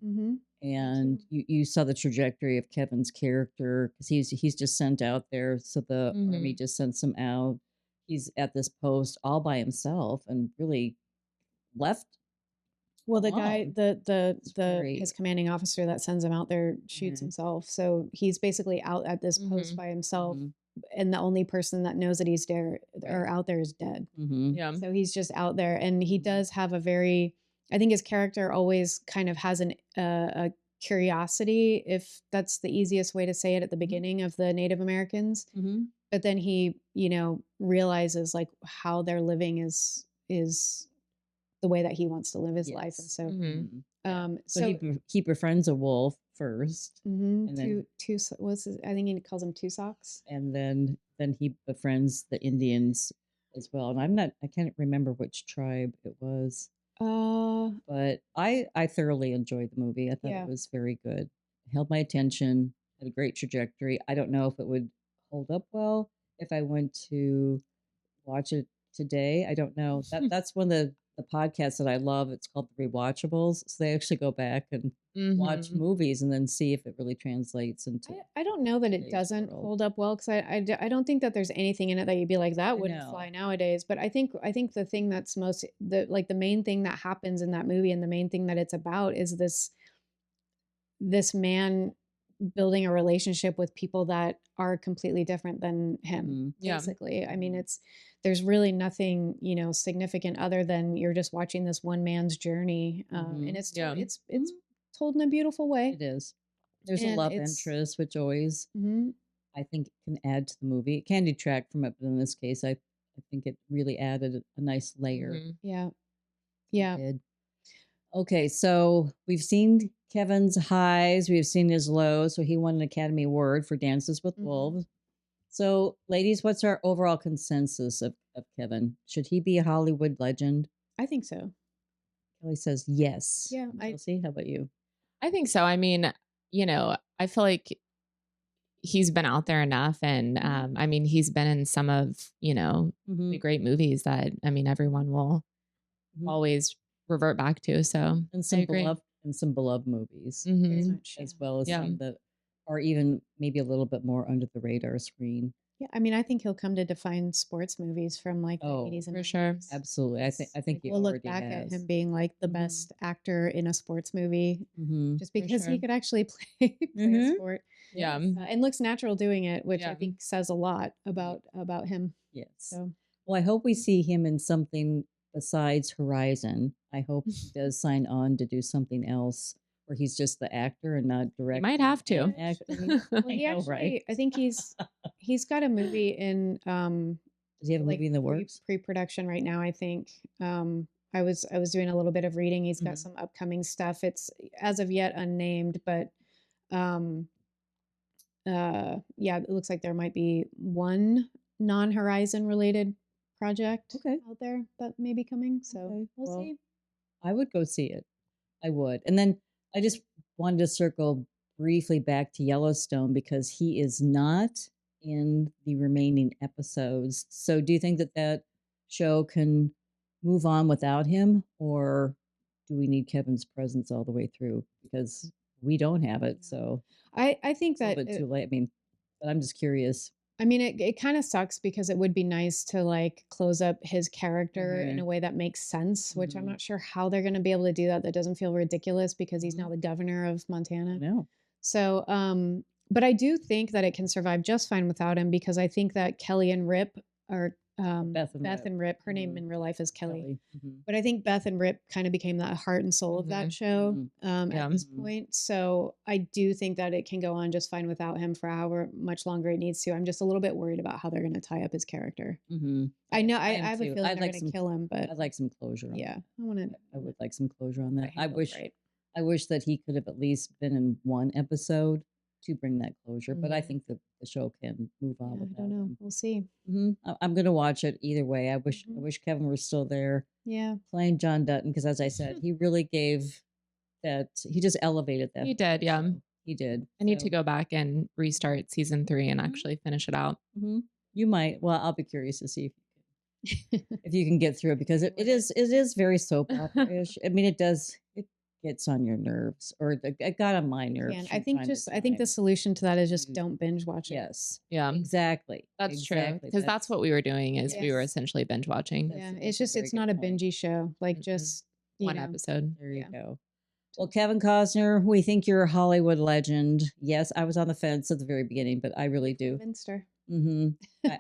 And you saw the trajectory of Kevin's character, because he's just sent out there. So the army just sends him out. He's at this post all by himself and really left. Well, the guy, his commanding officer that sends him out there shoots himself. So he's basically out at this post by himself. And the only person that knows that he's there or out there is dead. Yeah. So he's just out there, and he does have I think his character always kind of has a curiosity, if that's the easiest way to say it, at the beginning of the Native Americans. But then he, realizes like how their living is the way that he wants to live his life. And so, so he befriends a wolf first, and then I think he calls him Two Socks, and then he befriends the Indians as well. And I can't remember which tribe it was. But I thoroughly enjoyed the movie. I thought it was very good. It held my attention, had a great trajectory. I don't know if it would hold up well if I went to watch it today. I don't know. That's one of the podcasts that I love. It's called The Rewatchables. So they actually go back and watch movies and then see if it really translates into. I don't know that it doesn't hold up well, because I don't think that there's anything in it that you'd be like, that wouldn't fly nowadays. But I think the thing that's the main thing that happens in that movie, and the main thing that it's about, is this man building a relationship with people that are completely different than him. Basically, I mean, there's really nothing significant other than you're just watching this one man's journey, and it's told in a beautiful way. It is. There's a love interest, which always I think can add to the movie. It can detract from it, but in this case, I think it really added a nice layer. Yeah. It did. Okay, so we've seen Kevin's highs, we've seen his lows. So he won an Academy Award for Dances with Wolves. So, ladies, what's our overall consensus of Kevin? Should he be a Hollywood legend? I think so. Kelly says yes. Yeah. Chelsea, how about you? I think so. I mean, I feel like he's been out there enough. And I mean, he's been in some of, the great movies that, I mean, everyone will always revert back to. So, and some beloved movies as well as some that are even maybe a little bit more under the radar screen. Yeah, I mean, I think he'll come to define sports movies from like the 80s and 90s. For sure. Absolutely. I think we'll look back at him being like the best actor in a sports movie, just because he could actually play a sport. Yeah. And looks natural doing it, which I think says a lot about him. Yes. So, well, I hope we see him in something besides Horizon. I hope he does sign on to do something else where he's just the actor and not directing. He might have to. Well, I think he's got a movie in does he have a movie in the works? Pre-production right now, I think. I was doing a little bit of reading. He's got some upcoming stuff. It's as of yet unnamed, but it looks like there might be one non-Horizon related project out there that may be coming. So we'll see. I would go see it. I would. And then I just wanted to circle briefly back to Yellowstone because he is not in the remaining episodes. So do you think that show can move on without him, or do we need Kevin's presence all the way through? Because we don't have it. So I think that it's a little bit too late. I mean, but I'm just curious. I mean, it kind of sucks because it would be nice to like close up his character in a way that makes sense, which I'm not sure how they're going to be able to do that. That doesn't feel ridiculous because he's now the governor of Montana. No. So, but I do think that it can survive just fine without him, because I think that Kelly and Rip are Beth and Rip. Her name Mhm. in real life is Kelly. Mhm. But I think Beth and Rip kind of became the heart and soul of that show Yeah. at this point. So I do think that it can go on just fine without him for however much longer it needs to. I'm just a little bit worried about how they're going to tie up his character. I know I am have a too. feeling I'd they're like going to kill him, but I'd like some closure on yeah, that. I would like some closure on that. Right. I wish that he could have at least been in one episode to bring that closure, but I think that the show can move on Yeah, I without don't know. him. We'll see. I'm going to watch it either way. I wish Kevin were still there Yeah. playing John Dutton, because as I said, he really gave that, he just elevated that. He did, yeah. show. He did. I need to go back and restart season 3 and actually finish it out. You might. Well, I'll be curious to see if you can get through it, because it is very soap opera-ish. I mean, it gets on your nerves, or it got on my nerves. I think the solution to that is just don't binge watch it. Yes. Yeah. Exactly. That's true. Because that's what we were doing, is we were Yes. essentially binge watching. Yeah. It's not a bingey show. Like just one episode. There you go. Well, Kevin Costner, we think you're a Hollywood legend. Yes, I was on the fence at the very beginning, but I really do. Convinced her.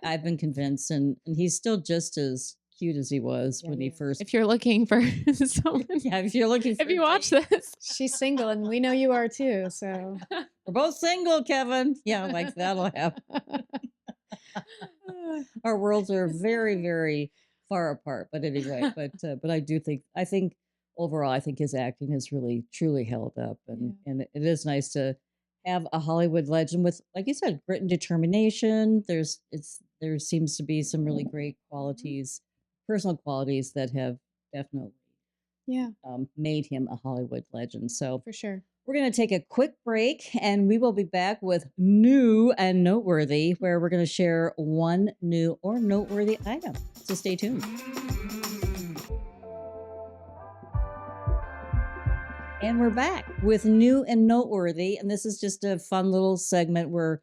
I've been convinced, and he's still just as cute as he was when he first. If you're looking for someone, if you're looking, if you watch this, she's single, and we know you are too. So we're both single, Kevin. Yeah, like that'll happen. Our worlds are very, very far apart, but anyway, but I think overall, I think his acting has really truly held up, and it is nice to have a Hollywood legend with, like you said, grit and determination. There seems to be some really great qualities, personal qualities that have definitely made him a Hollywood legend. So for sure. We're going to take a quick break, and we will be back with New and Noteworthy, where we're going to share one new or noteworthy item. So stay tuned. And we're back with New and Noteworthy. And this is just a fun little segment where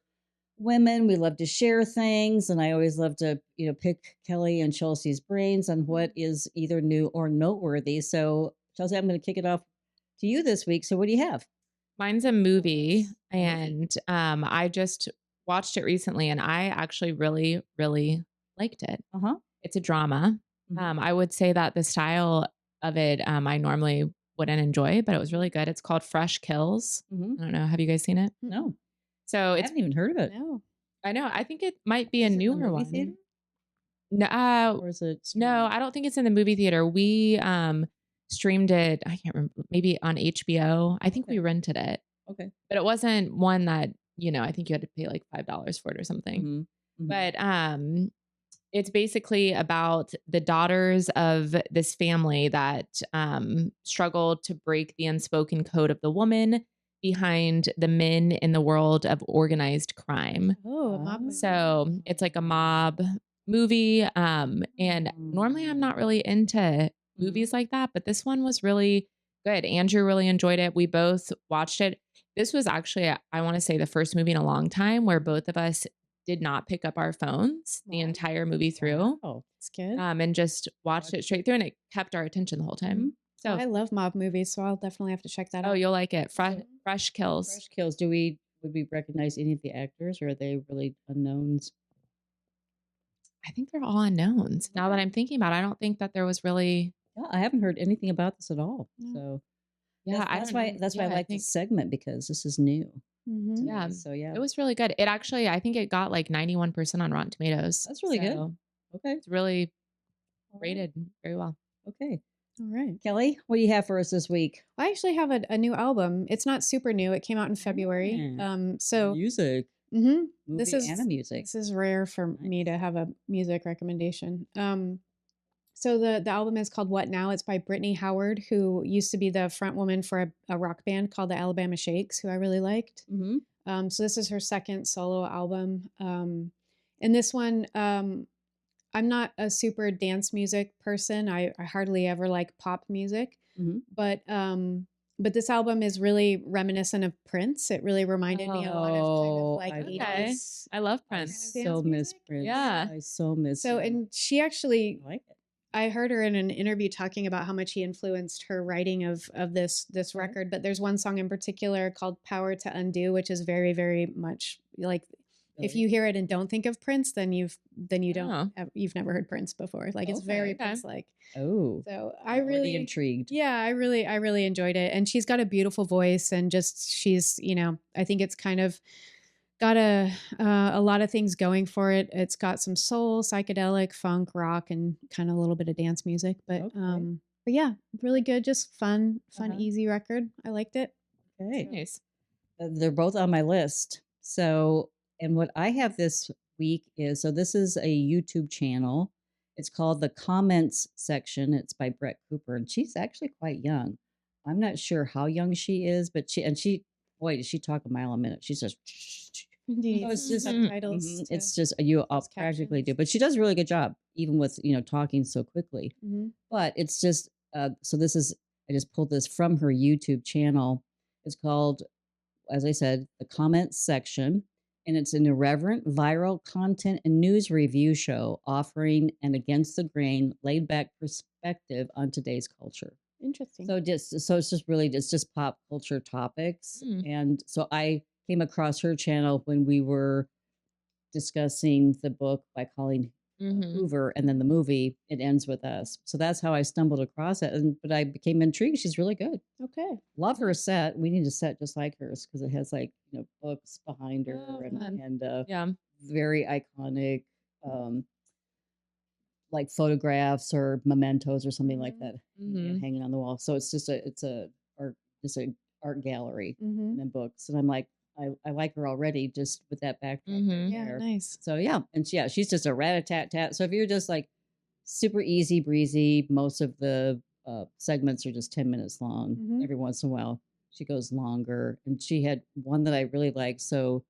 women, we love to share things. And I always love to, pick Kelly and Chelsea's brains on what is either new or noteworthy. So, Chelsea, I'm going to kick it off to you this week. So what do you have? Mine's a movie, and I just watched it recently, and I actually really, really liked it. It's a drama. I would say that the style of it, I normally wouldn't enjoy, but it was really good. It's called Fresh Kills. I don't know. Have you guys seen it? No. So I haven't even heard of it. No. I know. I think it might be a newer one. Theater? No, or is it? No, I don't think it's in the movie theater. We streamed it. I can't remember. Maybe on HBO. I think we rented it. Okay. But it wasn't one that, I think you had to pay like $5 for it or something. But it's basically about the daughters of this family that struggled to break the unspoken code of the woman behind the men in the world of organized crime. Oh, a mob movie. So it's like a mob movie. And normally I'm not really into movies like that, but this one was really good. Andrew really enjoyed it. We both watched it. This was actually, I want to say, the first movie in a long time where both of us did not pick up our phones the entire movie through. Oh, it's good. And just watched it straight through, and it kept our attention the whole time. So I love mob movies, so I'll definitely have to check that out. Oh, you'll like it. Fresh Kills. Fresh Kills. Would we recognize any of the actors, or are they really unknowns? I think they're all unknowns. Now that I'm thinking about it, I don't think that there was really. Yeah, I haven't heard anything about this at all. No. So yeah, that's why I like this segment, because this is new. Yeah. So yeah, it was really good. It actually, I think it got like 91% on Rotten Tomatoes. That's really good. Okay. It's really rated very well. Okay. All right. Kelly, what do you have for us this week? I actually have a new album. It's not super new. It came out in February. So music. This is music. This is rare for me to have a music recommendation. So the album is called What Now? It's by Brittany Howard, who used to be the front woman for a rock band called the Alabama Shakes, who I really liked. So this is her second solo album. And this one, I'm not a super dance music person. I hardly ever like pop music, but this album is really reminiscent of Prince. It really reminded me a lot of kind of like 80s. I love Prince. I so miss Prince. Yeah. I so miss him. And she actually, I like it. I heard her in an interview talking about how much he influenced her writing of this record. But there's one song in particular called Power to Undo, which is very, very much like if you hear it and don't think of Prince, then you've Oh. never heard Prince before. Like it's Okay. very Okay. Prince-like. Oh, So I'm I already really intrigued. Yeah, I really enjoyed it. And she's got a beautiful voice, and just she's, I think it's kind of got a lot of things going for it. It's got some soul, psychedelic, funk, rock, and kind of a little bit of dance music. But Okay. but yeah, really good, just fun, Uh-huh. easy record. I liked it. Okay. Nice. They're both on my list. So, and what I have this week is, so this is a YouTube channel. It's called The Comments Section. It's by Brett Cooper, and she's actually quite young. I'm not sure how young she is, but boy, does she talk a mile a minute. She says, Indeed. so it's just, subtitles. it's just, you all closed practically do, captions. but she does a really good job, even with, talking so quickly. Mhm. But it's just, so this is, I just pulled this from her YouTube channel. It's called, as I said, The Comments Section, and it's an irreverent, viral content and news review show offering an against the grain, laid back perspective on today's culture. Interesting. So it's just really just pop culture topics. And so I came across her channel when we were discussing the book by Colleen Hoover, and then the movie It Ends With Us. So that's how I stumbled across it. But I became intrigued. She's really good. Okay. Love her set. We need a set just like hers because it has like, books behind her Oh, and fun. and Yeah. very iconic like photographs or mementos or something like that hanging on the wall. So it's just a art gallery and then books. And I'm like, I like her already just with that backdrop right Yeah, there. nice. So yeah, and she's just a rat-a-tat-tat. So if you're just like super easy breezy, most of the segments are just 10 minutes long. Every once in a while, she goes longer. And she had one that I really liked. So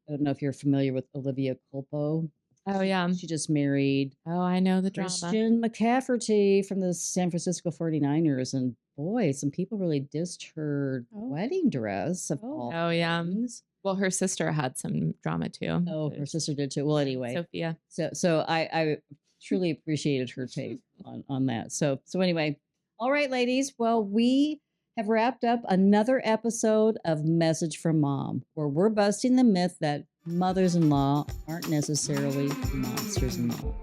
I don't know if you're familiar with Olivia Culpo. Oh, yeah. She just married Oh, I know the drama. Christian McCafferty from the San Francisco 49ers. And boy, some people really dissed her wedding dress of all yeah. things. Well, her sister had some drama too. Oh, her sister did too. Well, anyway, Sophia. So I truly appreciated her take on that. So anyway, all right, ladies. Well, we have wrapped up another episode of Message from Mom, where we're busting the myth that mothers-in-law aren't necessarily monsters-in-law.